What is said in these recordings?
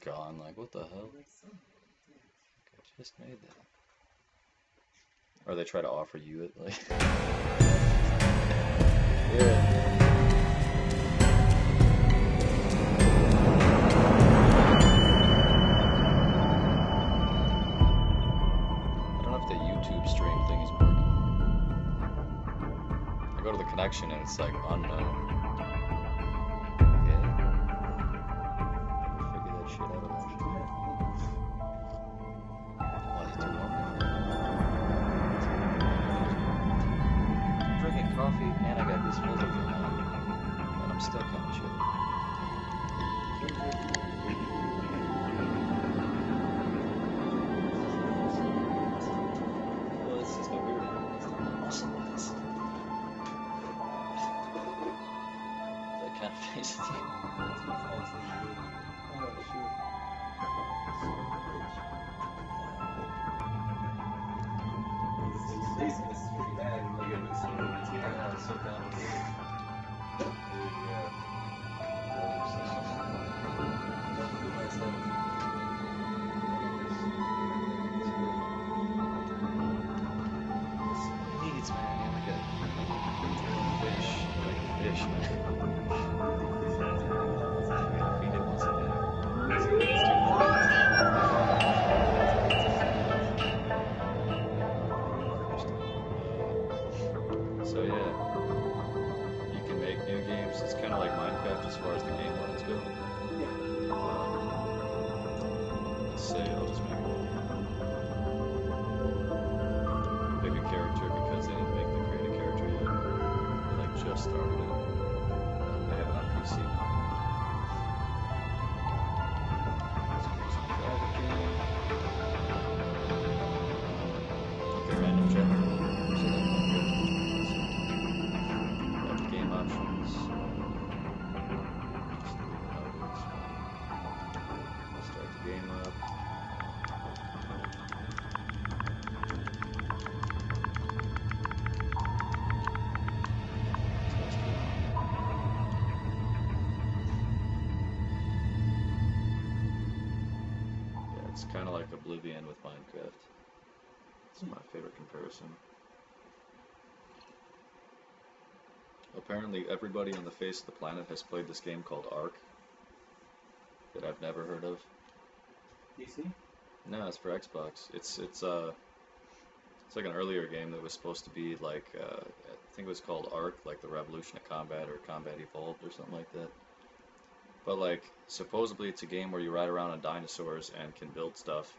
gone. Like, what the hell? I just made that. Or they try to offer you it, like. Yeah. Go to the connection and it's like unknown. Okay. Figure that shit out eventually. Oh, it's too long. I'm drinking coffee and I got this music on, and I'm still kind of chilly. Well, this is the weird muscle with this. Kind of face. Oh, shoot. This is pretty bad. Like, it looks so down. Needs, man. Like a fish, man. So yeah, you can make new games. It's kind of like Minecraft as far as the game lines go. Let's say I'll just pick a character because they didn't make the create a character yet. They like just started it. They have it on PC. Okay, random chapter. It's kind of like Oblivion with Minecraft. It's my favorite comparison. Apparently everybody on the face of the planet has played this game called Ark that I've never heard of. PC? No, it's for Xbox. It's like an earlier game that was supposed to be like I think it was called Ark, like the Revolution of Combat or Combat Evolved or something like that. But like, supposedly it's a game where you ride around on dinosaurs and can build stuff,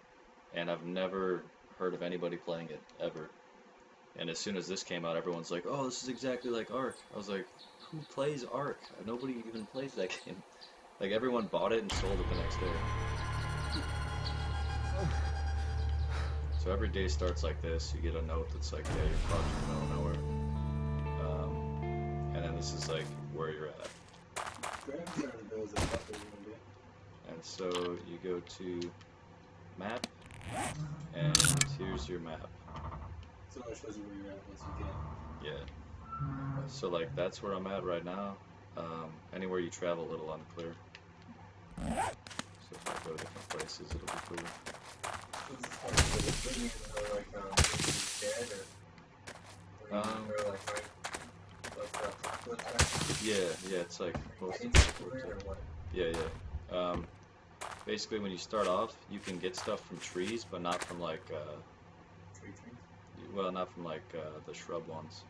and I've never heard of anybody playing it, ever. And as soon as this came out, everyone's like, oh, this is exactly like Ark. I was like, who plays Ark? Nobody even plays that game. Like, everyone bought it and sold it the next day. So every day starts like this. You get a note that's like, yeah, you're caught in the middle of nowhere. And then this is like where you're at. And so you go to map, and here's your map. So it shows you where you're at once you get. Yeah. So like that's where I'm at right now. Anywhere you travel, a little unclear. So if I go to different places, it'll be cool. Yeah, it's like yeah. Basically, when you start off, you can get stuff from trees, but not from like well, not from like the shrub ones.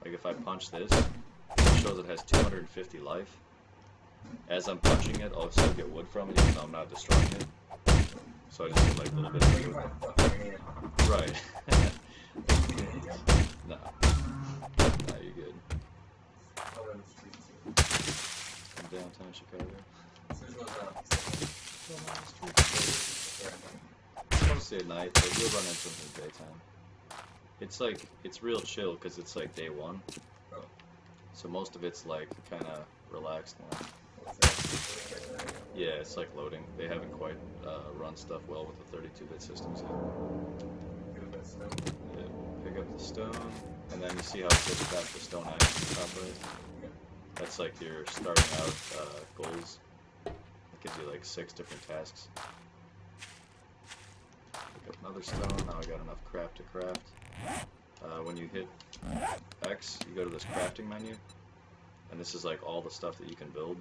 Like if I punch this, it shows it has 250 life. As I'm punching it, I'll still get wood from it, even though I'm not destroying it. So I just get like a little bit of wood. Right. No, you're good. In downtown Chicago. Mostly at night, but you'll run into them in the daytime. It's like, it's real chill because it's like day one. So most of it's like kind of relaxed now. Yeah, it's like loading. They haven't quite run stuff well with the 32-bit systems yet. Yeah, pick up the stone, and then you see how it says craft the stone axe on the top right? That's like your starting out goals. It gives you like 6 different tasks. Pick up another stone. Now I got enough craft to craft. When you hit X, you go to this crafting menu, and this is like all the stuff that you can build.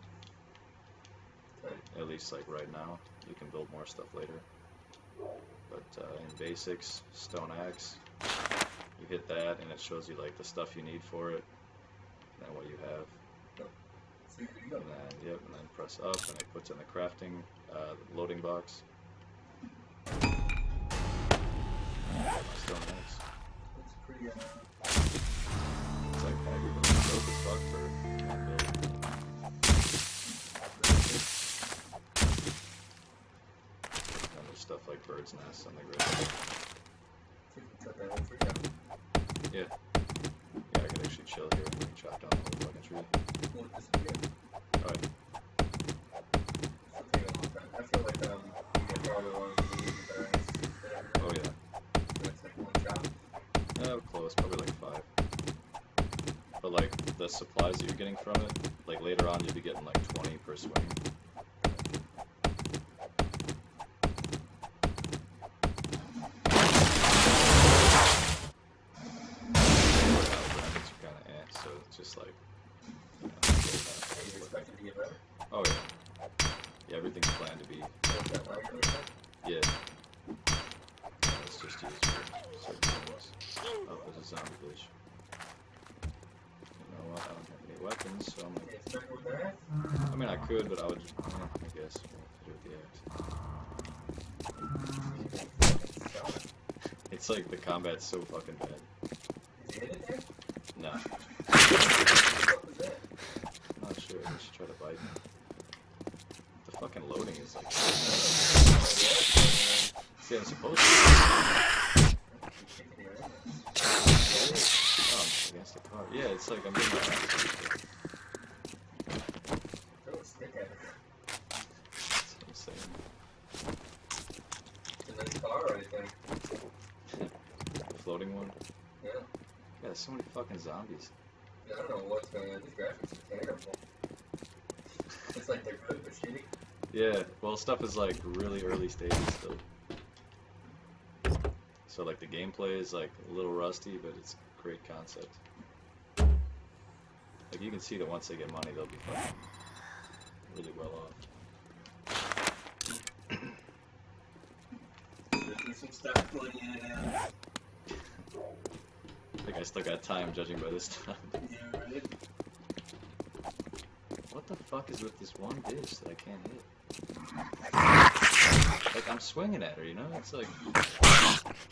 At least like right now. You can build more stuff later. But in basics, stone axe, you hit that and it shows you like the stuff you need for it, and then what you have. And then, yep, and then press up and it puts in the crafting loading box. Stone axe. That's pretty It's like everybody's dope as fuck for one build. And there's stuff like bird's nests on the grid. Yeah. Yeah, I could actually chill here and chop down the whole fucking tree. Alright. I feel like you get probably one of the Oh yeah. That's like one chop. Close, probably like 5. But like the supplies that you're getting from it, like later on you'll be getting like 20 per swing. So it's just like, you know, oh yeah. Yeah, everything's planned to be. Yeah. It's just used for certain things. Oh, there's a zombie bitch. You know what? I don't have any weapons, so I'm like. I mean, I could, but I would just. I guess. Do with the axe. It's like the combat's so fucking bad. No. I'm not sure. I should try to bite me. The fucking loading is like. See, I'm supposed to. Oh, I'm against the car. Yeah, it's like I'm getting my ass. That's what I'm saying. It's a nice car right there. The floating one? Yeah. Yeah, there's so many fucking zombies. Yeah, I don't know what's going on. These graphics are terrible. It's like they're good but shitty. Yeah, well, stuff is like really early stages still. So like the gameplay is like a little rusty, but it's a great concept. Like you can see that once they get money, they'll be fucking really well off. There's some stuff going in and out. I think I still got time, judging by this time. Yeah, right. What the fuck is with this one bitch that I can't hit? Like, I'm swinging at her, you know? It's like...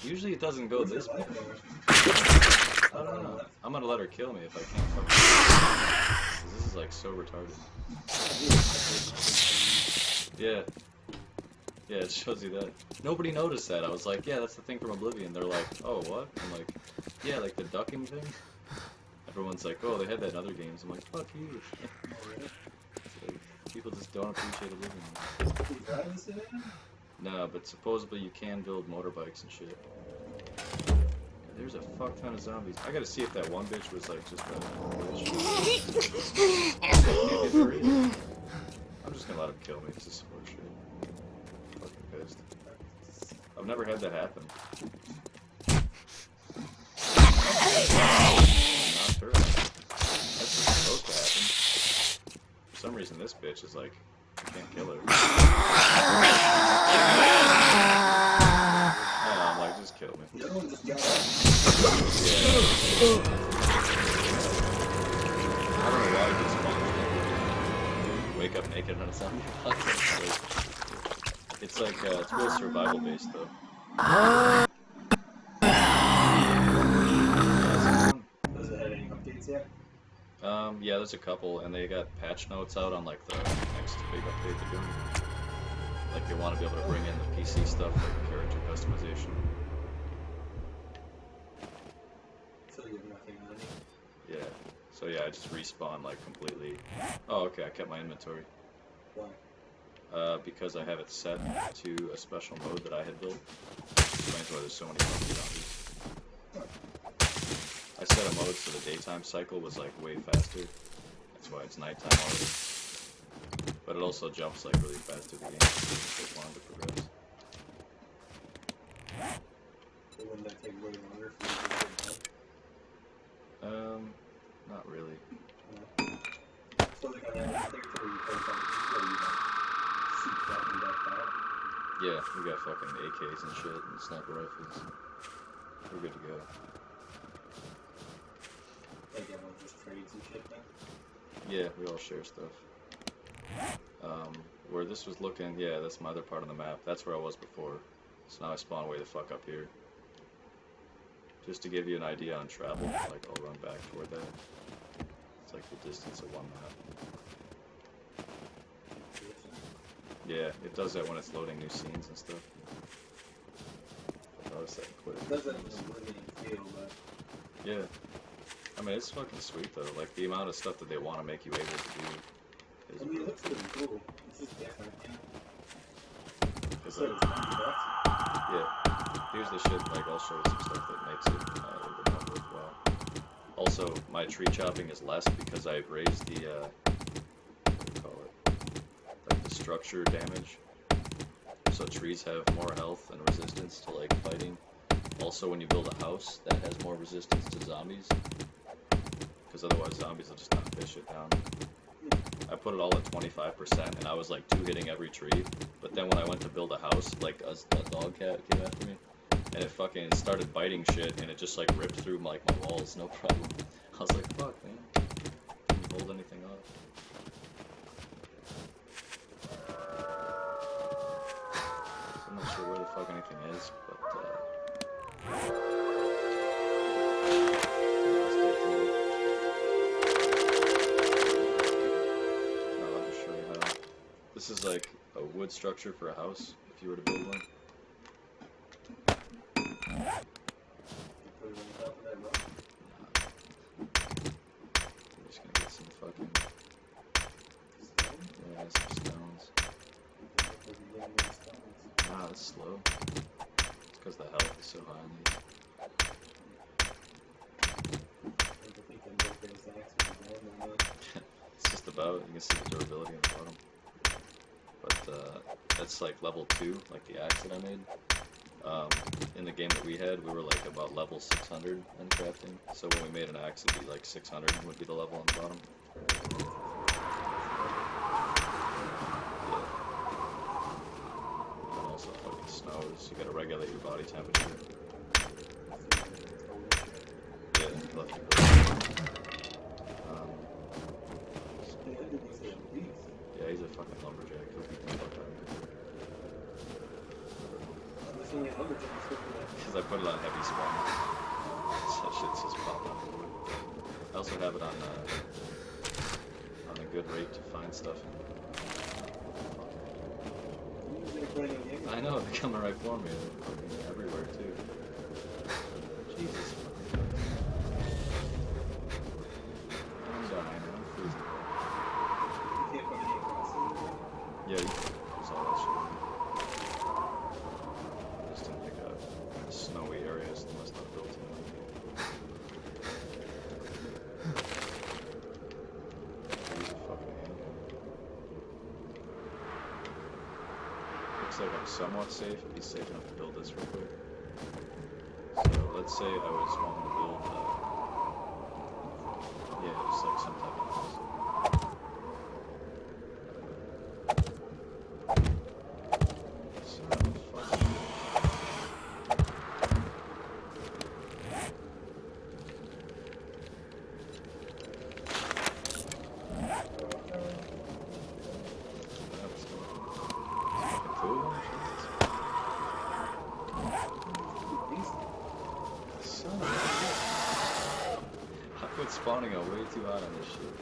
Usually it doesn't go this way. I don't know. I'm gonna let her kill me if I can't fucking... This is like so retarded. Yeah. Yeah, it shows you that. Nobody noticed that. I was like, yeah, that's the thing from Oblivion. They're like, oh, what? I'm like, yeah, like the ducking thing. Everyone's like, oh, they had that in other games. I'm like, fuck you. Like, people just don't appreciate Oblivion. No, but supposedly you can build motorbikes and shit. Yeah, there's a fuck ton of zombies. I gotta see if that one bitch was like just a bitch. I'm just gonna let him kill me. This is sport shit. I'm fucking pissed. I've never had that happen. Knocked her out. That's what's supposed to happen. For some reason, this bitch is like, I can't kill her. Oh, I'm like, just kill me. Yeah. I don't know why it gets fun. Wake up naked on a zombie. It's like, it's real survival based though. Does it have any updates yet? Yeah, there's a couple, and they got patch notes out on like the next big update they're doing. Like they want to be able to bring in the PC stuff, like character customization. So you have nothing on it? Yeah. So yeah, I just respawn like completely. Oh, okay, I kept my inventory. Why? Because I have it set to a special mode that I had built. Explains why there's so many fucking zombies. I set a mode so the daytime cycle was like way faster. That's why it's nighttime already. But it also jumps like really fast through the game, so it takes long to progress. But wouldn't that take way longer for you to get done? Not really. No. So like on that particular you play something, you like shoot that and back out. Yeah, we got fucking AKs and shit and sniper rifles. We're good to go. Like everyone just trades and shit then? Yeah, we all share stuff. Where this was looking, yeah, that's my other part of the map. That's where I was before. So now I spawn way the fuck up here. Just to give you an idea on travel, like I'll run back toward that. It's like the distance of one map. Yeah, it does that when it's loading new scenes and stuff. I was saying quit. It does that with a living feel, but Yeah. I mean, it's fucking sweet though. Like the amount of stuff that they want to make you able to do. I mean, it looks really cool. It's just different, you know? It's So like, it's $20. yeah, here's the shit. Like I'll show you some stuff that makes it a little bit more worthwhile. Also, my tree chopping is less because I've raised the what do you call it? Like the structure damage. So trees have more health and resistance to like fighting. Also, when you build a house, that has more resistance to zombies. Because otherwise, zombies will just knock this shit down. I put it all at 25%, and I was like 2-hitting every tree. But then when I went to build a house, like a dog cat came after me, and it fucking started biting shit, and it just like ripped through like my walls, no problem. I was like, fuck, man. Can you hold anything up? So I'm not sure where the fuck anything is, but I'll just show you how. This is like a wood structure for a house, if you were to build one. You put it on top of that rock. I'm just gonna get some fucking, yeah, some stones. Nah, that's slow. It's because the health is so high on these. It's just about, you can see the durability on the bottom. But that's like level 2, like the axe that I made. In the game that we had, we were like about level 600 in crafting. So when we made an axe, it'd be like 600 would be the level on the bottom. Yeah. And also fucking snows. You gotta regulate your body temperature. Yeah, left your yeah, he's a fucking lumberjack. He'll beat the fuck out of me. Because I put it on heavy spawn. That shit's just popping up the wood. I also have it on a good rate to find stuff. I know, they're coming right for me. They're fucking everywhere too. Jesus. I'm dying. I'm freezing. Yeah, there's all that shit. Just in like a snowy area, so they must not built in. Use a fucking handgun. Looks like I'm somewhat safe. It'd be safe enough to build this real quick. So let's say I was wanting to build, yeah, just like some type of house. Spawning out way too hot on this shit.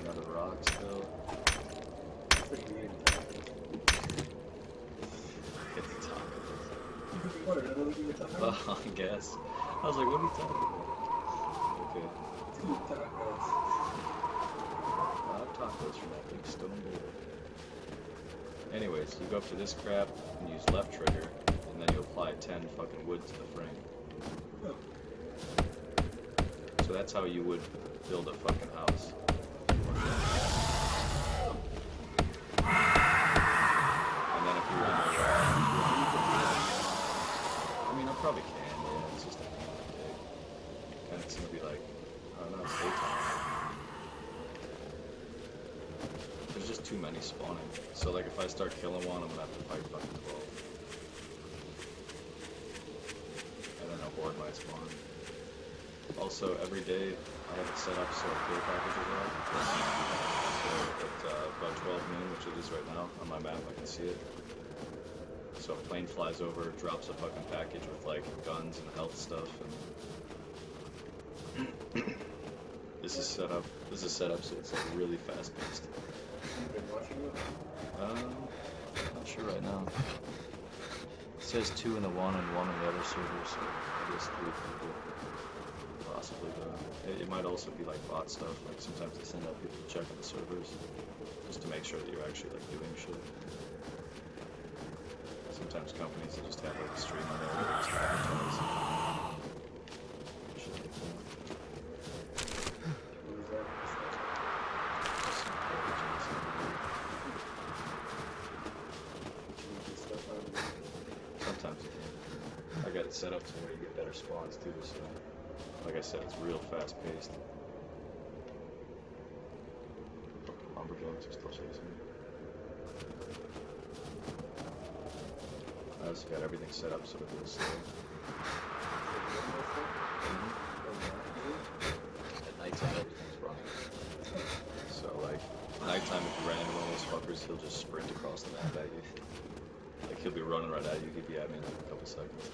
Another rock still. Get the tacos. Oh, I guess. I was like, what are you talking about? Okay. I'll have tacos from that big stone bowl. Anyways, you go up to this crap and use left trigger, and then you apply 10 fucking wood to the frame. So that's how you would build a fucking house. probably can, yeah. It's just at the end of the day. And it's gonna be like, oh no, it's daytime. There's just too many spawning. So like if I start killing one, I'm gonna have to fight fucking 12. And then a horde might spawn. Also, every day I have it set up so care packages arrive. So at about 12 noon, which it is right now, on my map I can see it. So a plane flies over, drops a fucking package with like guns and health stuff, and this is set up so it's like really fast paced. You've been watching it? I'm not sure right now. It says 2 in the one and 1 in the other server, so I guess 3 people. Possibly, though. It might also be like bot stuff, like sometimes they send out people to check on the servers, just to make sure that you're actually like doing shit. Sometimes companies will just have like a stream on there where they just advertise. Shit like that. What is that? Some garbage and some weird. Can you get stuff out of it? Sometimes you can. I got it set up to where you get better spawns too, so like I said, it's real fast paced. Fucking lumberjacks are still chasing me. I also got everything set up so it goes slow. At nighttime, everything's running. So, like, nighttime, if you ran into one of those fuckers, he'll just sprint across the map at you. Like, he'll be running right at you, he'd be at me in like a couple seconds.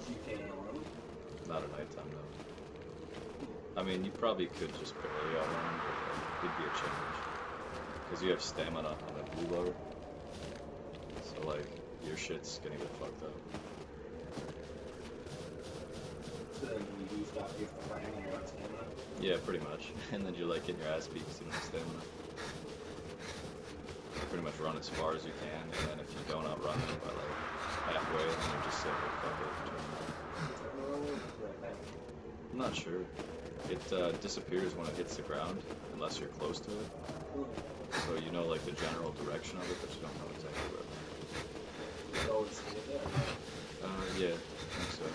You can't outrun? Not at nighttime, no. I mean, you probably could just barely outrun him, but like, it'd be a challenge. Because you have stamina on that blue lower. So, like, your shit's gonna get fucked up. So then when you do stop, you have to fight him and you're out of stamina? Yeah, pretty much. And then you're like getting your ass beat because you don't have stamina. You pretty much run as far as you can, and then if you don't outrun them by like halfway, then you're just saying, fuck it, turn around. I'm not sure. It disappears when it hits the ground, unless you're close to it. So you know like the general direction of it, but you don't know exactly where. It's always stayed there. Yeah, I think so.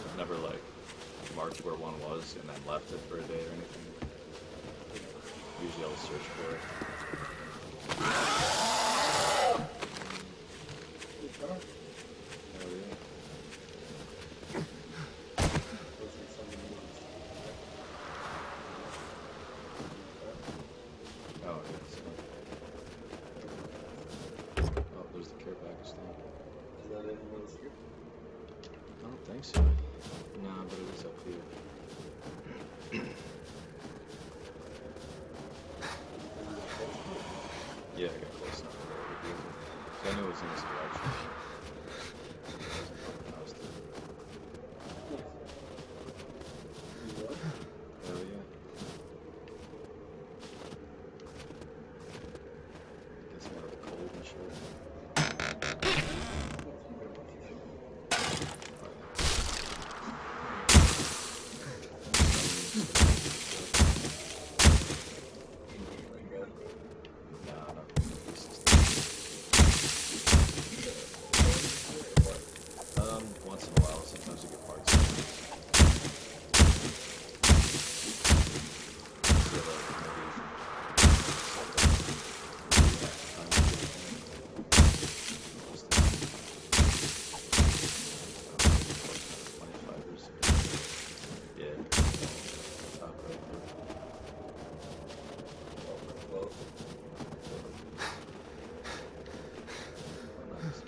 I've never like marked where one was and then left it for a day or anything. Usually I'll search for it. Good car. Hell yeah. Looks like something you want to Oh, yeah. So. Oh, there's the care package thing. Is that anyone else here? I don't think so. Nah, but it is up here. Yeah, I got close enough to where it would be. So I knew it was in this direction. It wasn't fucking house to. You what? Hell yeah. Gets me out of the cold and shit. Nah, not pieces. Once in a while, sometimes you get parts. Yeah, like maybe. Yeah, top right there. Nice.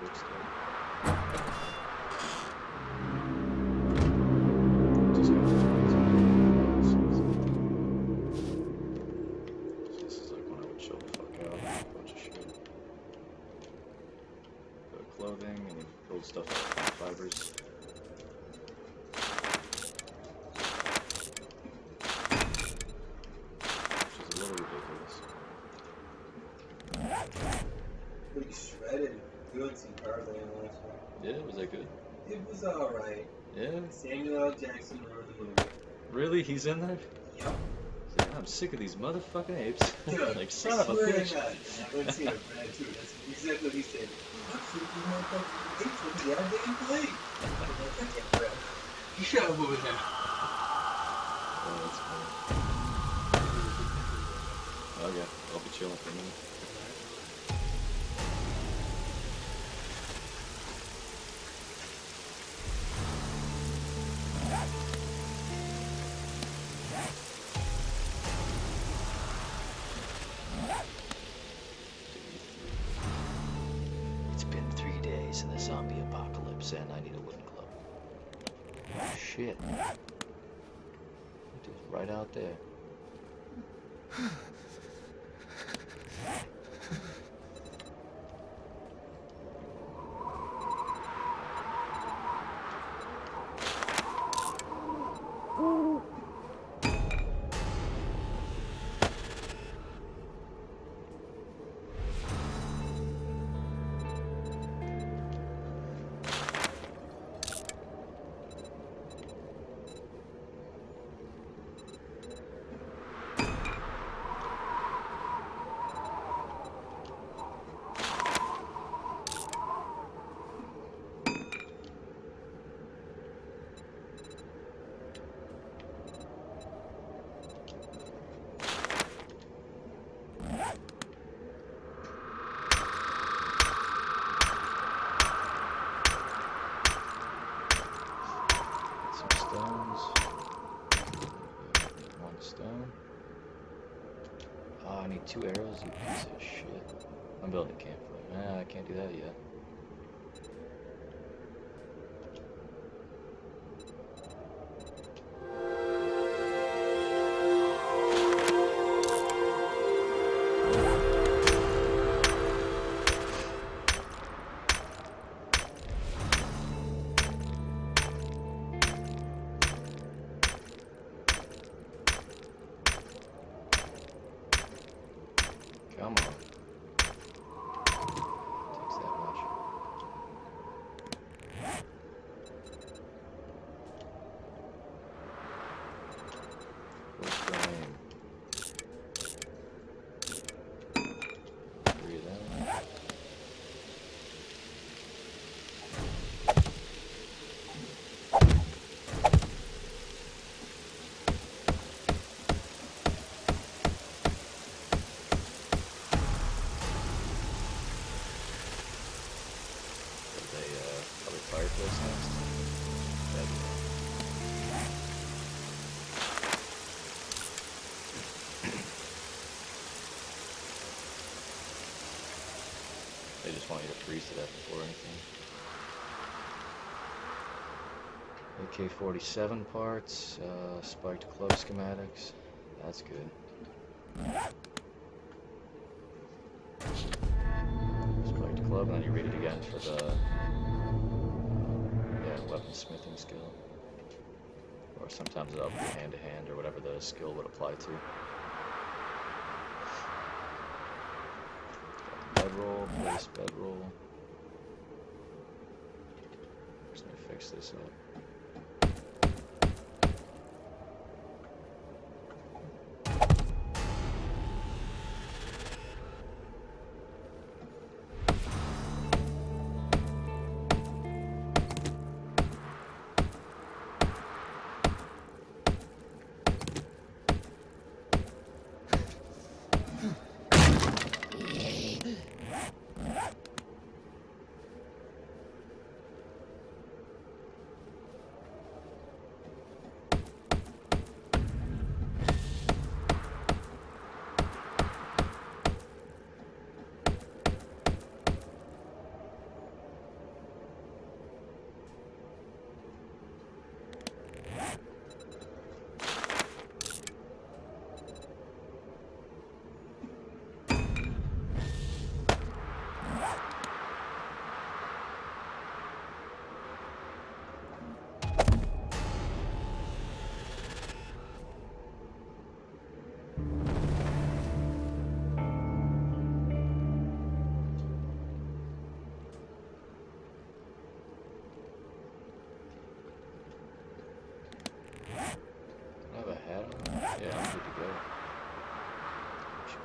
Big stuff. Just got this is like when I would chill the fuck out, a bunch of shit. Bit of clothing and old stuff like plant fibers. Which is a little ridiculous. Pretty shredded. Good some cars I didn't watch. Yeah, was that good? It was alright. Yeah. Samuel L. Jackson ruined the movie. Really? He's in there? Yep. See, I I'm sick of these motherfucking apes. Dude, Like, son of a swear to bitch. God, I went to see a Brad too. That's exactly what he said. I'm sick of these motherfucking apes on the goddamn plane. I'm like, okay, Brad. You shut up over there. Oh, that's funny. Okay, I'll be chilling for a minute. It's been 3 days in the zombie apocalypse, and I need a wooden club. Oh, shit. It is right out there. Some stones. 1 stone. Oh, I need 2 arrows, you piece of shit. I'm building a campfire. I can't do that yet. Come on. Takes that much. Full frame. 3 of them. Probably fireplace next. That'd be They just want you to freeze to death before anything. AK-47 parts, spiked club schematics. That's good. Spiked club, and then you read it again for the weaponsmithing skill. Or sometimes it'll be hand-to-hand or whatever the skill would apply to. Bedroll, place bedroll. Just need to fix this up.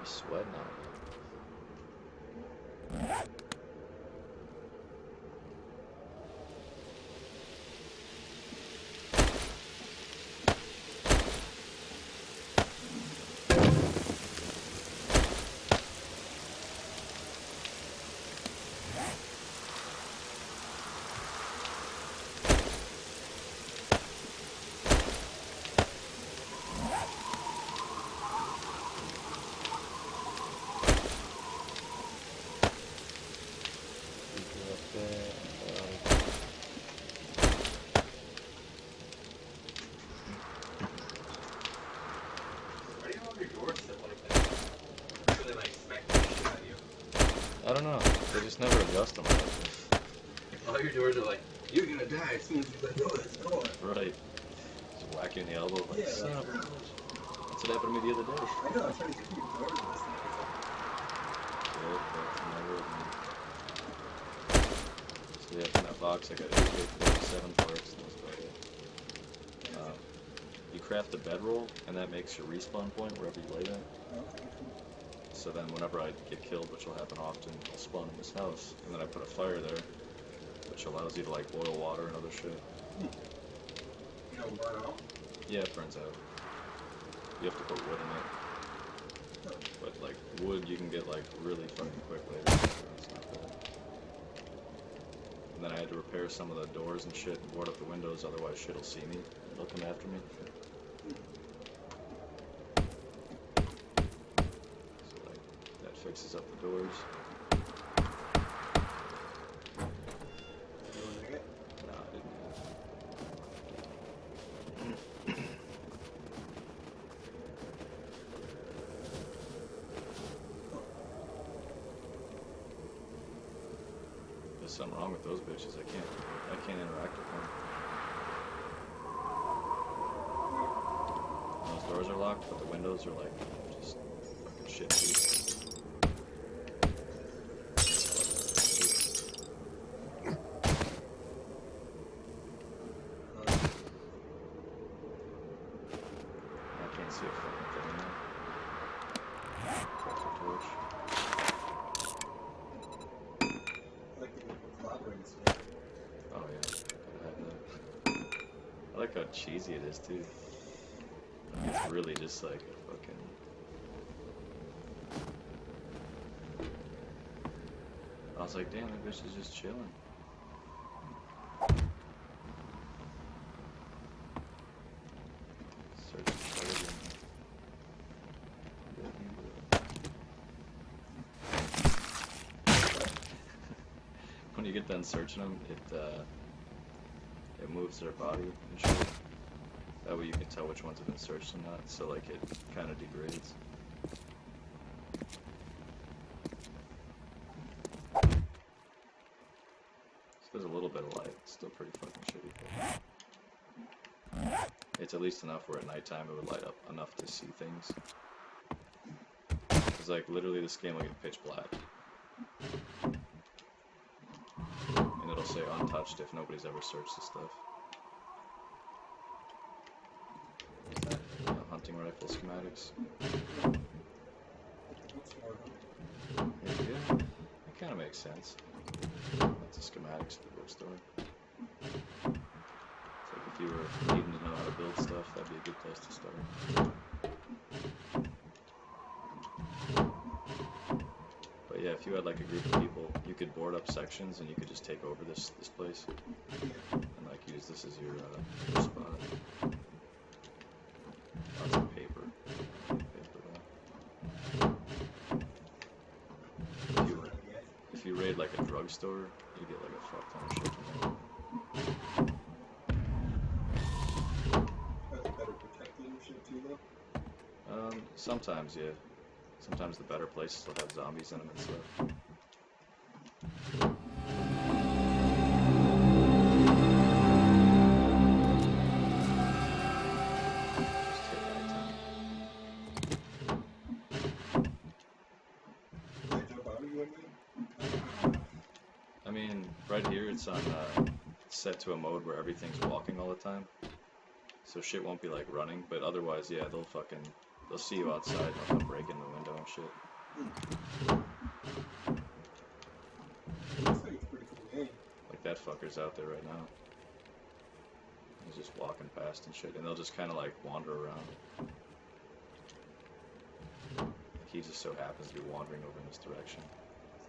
You're sweating on it. Why do you have your doors set like that? So they like smack the shit out of you. I don't know. They just never adjust them. All your doors are like, you're gonna die as soon as you let go of this door. Right. Just whack you in the elbow. Like, Yeah, son like, of a bitch. That's what happened to me the other day. I know, I'm trying to get your doors in this thing. Yeah, that's never with me. So yeah, from that box I got AK-47 parts. That's about it. You craft a bedroll, and that makes your respawn point wherever you lay that. Okay. So then whenever I get killed, which will happen often, I'll spawn in this house, and then I put a fire there, which allows you to like boil water and other shit. You know, burn out? Yeah, it burns out. You have to put wood in it. But like wood you can get like really fucking quick later. It's not bad. And then I had to repair some of the doors and shit and board up the windows, otherwise shit will see me. It'll come after me. So like that fixes up the doors. Nah, I didn't. There's something wrong with those bitches. I can't interact with them. Those doors are locked, but the windows are like just fucking shit too. I can't see a fucking thing in there. Crack your torch. Oh yeah, gotta have that. I like how cheesy it is too. It's really just like a fucking. I was like, damn, that bitch is just chilling. Search the target. When you get done searching them, it moves their body and shit. That way you can tell which ones have been searched and not. So like it kind of degrades. There's a little bit of light. It's still pretty fucking shitty. But it's at least enough where at nighttime it would light up enough to see things. It's like literally this game will get pitch black. And it'll say untouched if nobody's ever searched the stuff. Hunting rifle schematics. Yeah, it kind of makes sense. That's the schematics of the bookstore. It's like if you were needing to know how to build stuff, that'd be a good place to start. But yeah, if you had like a group of people, you could board up sections and you could just take over this place and like use this as your spot. Lots of paper. If you raid like a drugstore, you get like a fuck ton of shit from there. Better protected and shit too, though? Sometimes, yeah. Sometimes the better places will have zombies in them and stuff. Just hit nighttime. I mean, right here it's on set to a mode where everything's walking all the time. So shit won't be like running, but otherwise, yeah, they'll see you outside and they'll come break in the window jump shit. Looks like it's a pretty cool game. Like that fucker's out there right now. He's just walking past and shit, and they'll just kind of like wander around. He just so happens to be wandering over in this direction.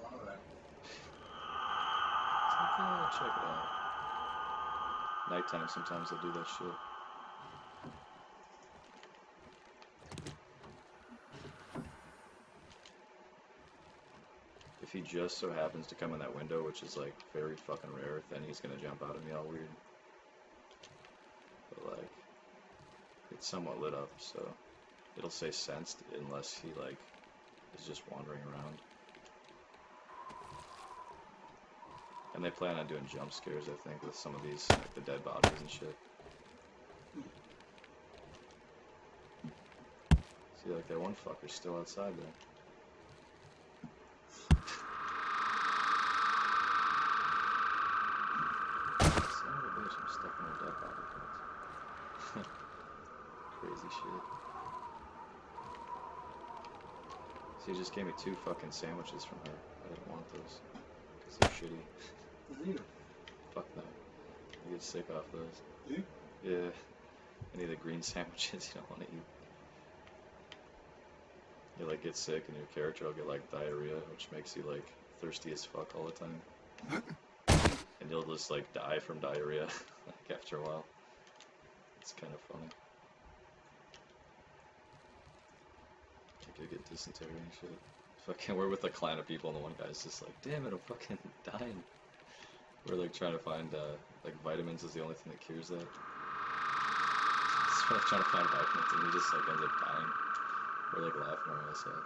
Saw that. It's like, yeah, check it out. Nighttime, sometimes they'll do that shit. If he just so happens to come in that window, which is like very fucking rare, then he's gonna jump out at me all weird. But like, it's somewhat lit up, so it'll say sensed unless he like is just wandering around. And they plan on doing jump scares, I think, with some of these, like the dead bodies and shit. See, like that one fucker's still outside there. Son of a bitch, I'm stuck in a dead body. Crazy shit. See, he just gave me 2 fucking sandwiches from her. I didn't want those. Because they're shitty. Fuck no. I get sick off those. You? Yeah. Any of the green sandwiches you don't want to eat. You like get sick and your character will get like diarrhea, which makes you like thirsty as fuck all the time. And you'll just like die from diarrhea like after a while. It's kind of funny. Like you get dysentery and shit. Fucking, we're with a clan of people and the one guy's just like, damn it, I'm fucking dying. We're like trying to find like vitamins is the only thing that cures that. So we're trying to find vitamins and he just like ends up dying. We're like laughing our ass off.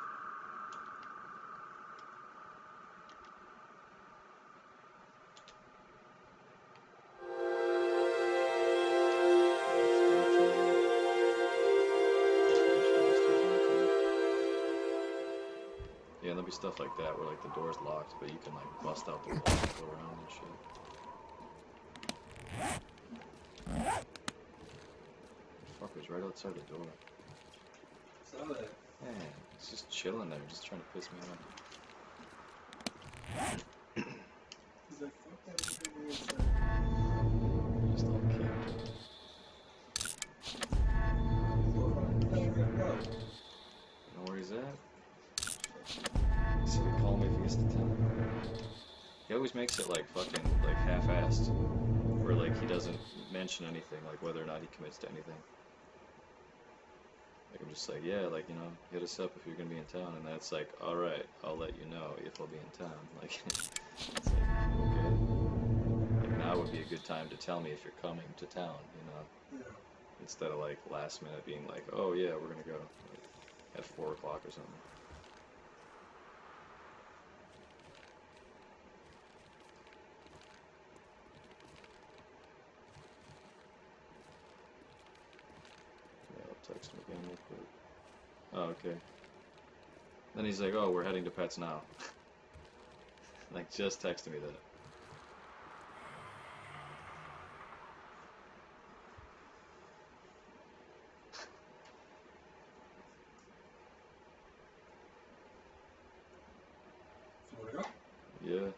Yeah, and there'll be stuff like that where like the door's locked, but you can like bust out the wall and go around and shit. Fucker's right outside the door. Saw that. Man, he's just chilling there, just trying to piss me off. He's like, fuck that, I'm gonna go inside. Just all camped. You know where he's at? He said he'd call me if he gets to town. He always makes it like fucking like half-assed, where like he doesn't mention anything, like whether or not he commits to anything. Like I'm just like, yeah, like, you know, hit us up if you're gonna be in town, and that's like, all right, I'll let you know if I'll be in town. Like, it's like, okay. Like now would be a good time to tell me if you're coming to town, you know, Yeah. instead of like last minute being like, oh yeah, we're gonna go like, at 4 o'clock or something. Yeah, I'll text him again real quick. Oh, okay. Then he's like, oh, we're heading to Pets now. Like, just texted me that. So where to go? Yeah.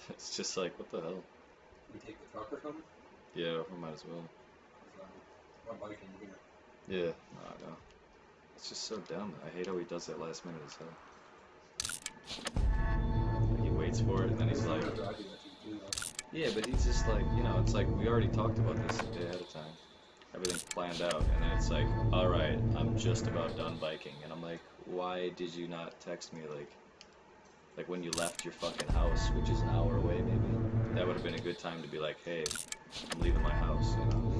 It's just like, what the hell? We take the truck or something? Yeah, we might as well. I'm biking here. Yeah, no, I know. It's just so dumb. I hate how he does that last minute as hell. Like, he waits for it, and then he's like, yeah, but he's just like, you know, it's like, we already talked about this a day ahead of time. Everything's planned out, and then it's like, alright, I'm just about done biking. And I'm like, why did you not text me, like when you left your fucking house, which is an hour away maybe? That would have been a good time to be like, hey, I'm leaving my house, you know?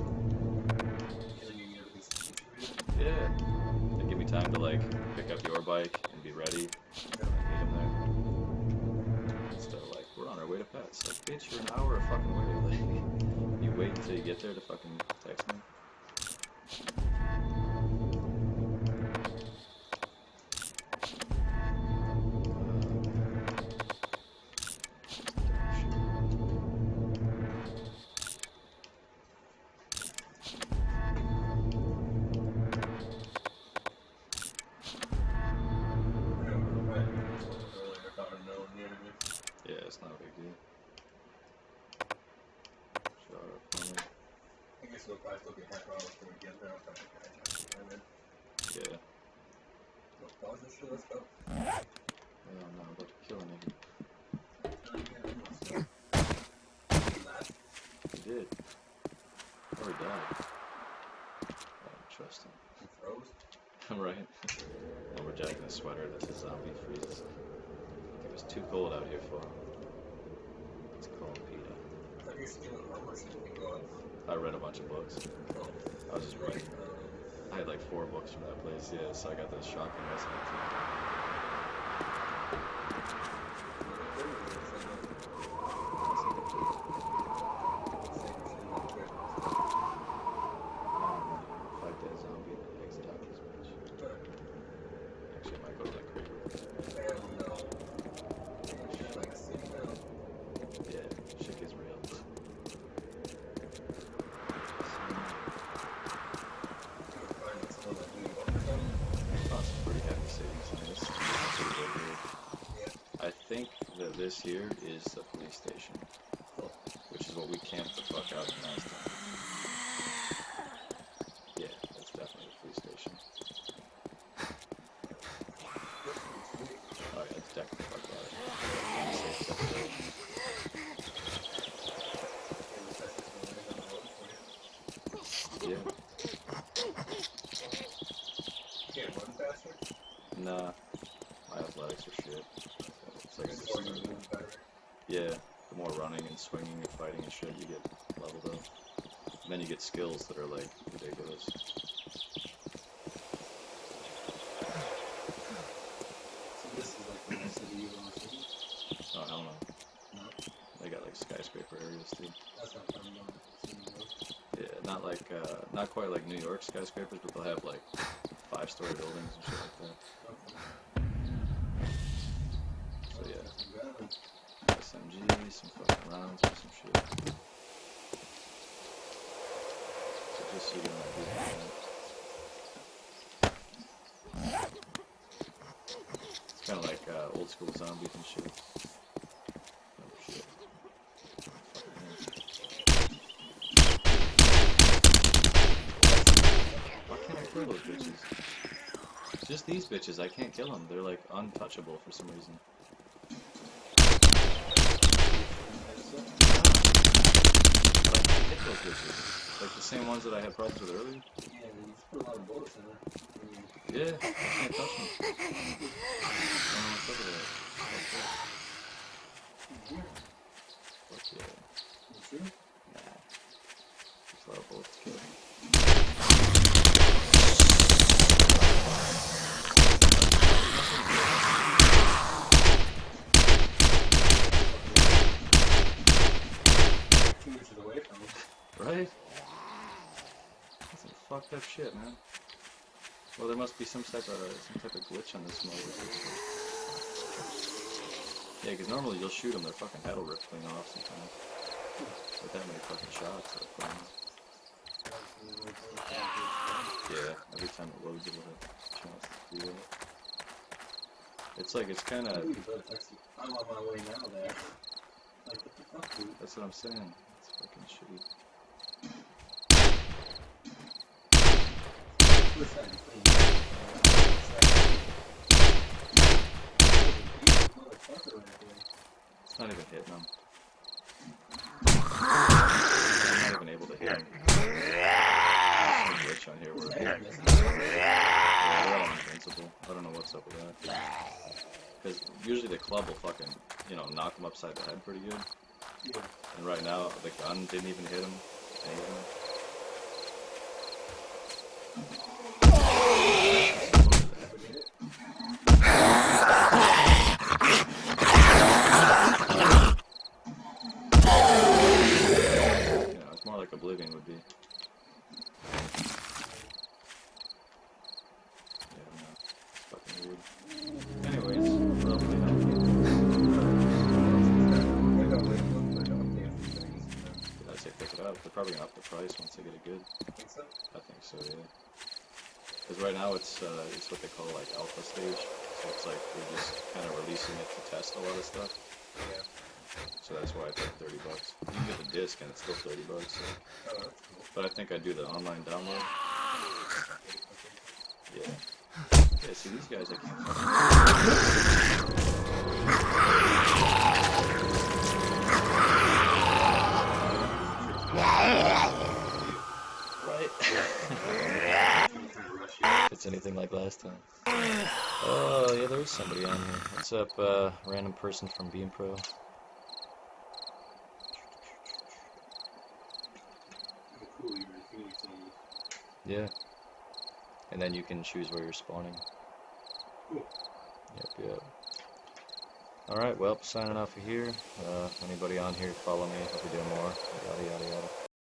Yeah. They give me time to like pick up your bike and be ready and meet him there. Instead of like, we're on our way to Pets. Like, bitch, you're an hour fucking away. Like, you wait until you get there to fucking text me. Yeah, it's not a big deal. Shut up, honey. I guess we'll probably still get half hour before we get there. I'll probably Yeah. let's pause this shit, let's go. Oh no, I'm about to kill a nigga. He did. Or he died. I don't trust him. He froze? Right? Lumberjack in a sweater that says zombie freezes. It was too cold out here for him. It's called PETA. I thought you were stealing armor so you can go up. I read a bunch of books. Oh, I was just reading. I had like 4 books from that place, yeah, so I got this shotgun recipe too. Fight that zombie and exit out this bitch. Actually, I might go to that creek real quick. Hell no. Shit like a city now. Yeah, shit gets real. Lots of pretty heavy cities in this. Pretty big here. I think that this here is the police station, which is what we camped the fuck out in last time. Yeah, that's definitely the police station. Oh yeah, it's decked the fuck out. Safe sector. Yeah. Can't run faster? Nah, my athletics are shit. It's like I just Or you started. move better? Yeah, the more running and swinging and fighting and shit you get leveled up. And then you get skills that are like ridiculous. So this is like the most city you've ever seen? Oh hell no. No? They got like skyscraper areas too. That's not fun about it. Yeah, not like not quite like New York skyscrapers, but they'll have like 5-story buildings and shit like that. So yeah, SMG, some fucking rounds or some shit. So just so you know, it's kind of like old school zombies and shit. Oh shit. Why can't I kill those bitches? Just these bitches, I can't kill them. They're like untouchable for some reason. But I can't hit those bitches. Like the same ones that I had problems with earlier. Yeah, you just put a lot of bullets in it. Yeah, I can't touch them. I don't know what's up with that. Fuck yeah. You sure? Nah. There's a lot of bullets to kill. Right? That's some fucked up shit, man. Well, there must be some type of glitch on this mode. Yeah, because normally you'll shoot them, their fucking head will rip clean off sometimes. With that many fucking shots that are playing. Yeah, every time it loads, it will have a chance to do that. It's like, it's kind of... I'm on my way now there. Like, what the fuck, dude? That's what I'm saying. It's fucking shitty. It's not even hitting them. I'm not even able to hit him. There's a glitch on here where they're all invincible. I don't know what's up with that. Because usually the club will fucking, you know, knock them upside the head pretty good. Yeah. And right now, the gun didn't even hit him. Anything. You know, it's more like Oblivion would be. Yeah, I don't know. It's fucking weird. Anyways, roughly healthy. I'd say pick it up. They're probably gonna up the price once they get it good. Think so? I think so, yeah. Because right now it's what they call like alpha stage. So it's like they're just kind of releasing it to test a lot of stuff. Yeah. So that's why it's like $30. You can get the disc and it's still $30. So. Oh, that's cool. But I think I do the online download. Yeah. Yeah. See these guys, I can't Right. If it's anything like last time. Oh, yeah, there is somebody on here. What's up, random person from Beam Pro? Oh, cool, you're in Phoenix almost. Yeah. And then you can choose where you're spawning. Cool. Yep. Alright, well, signing off of here. Anybody on here, follow me. I'll be doing more. Yada, yada, yada.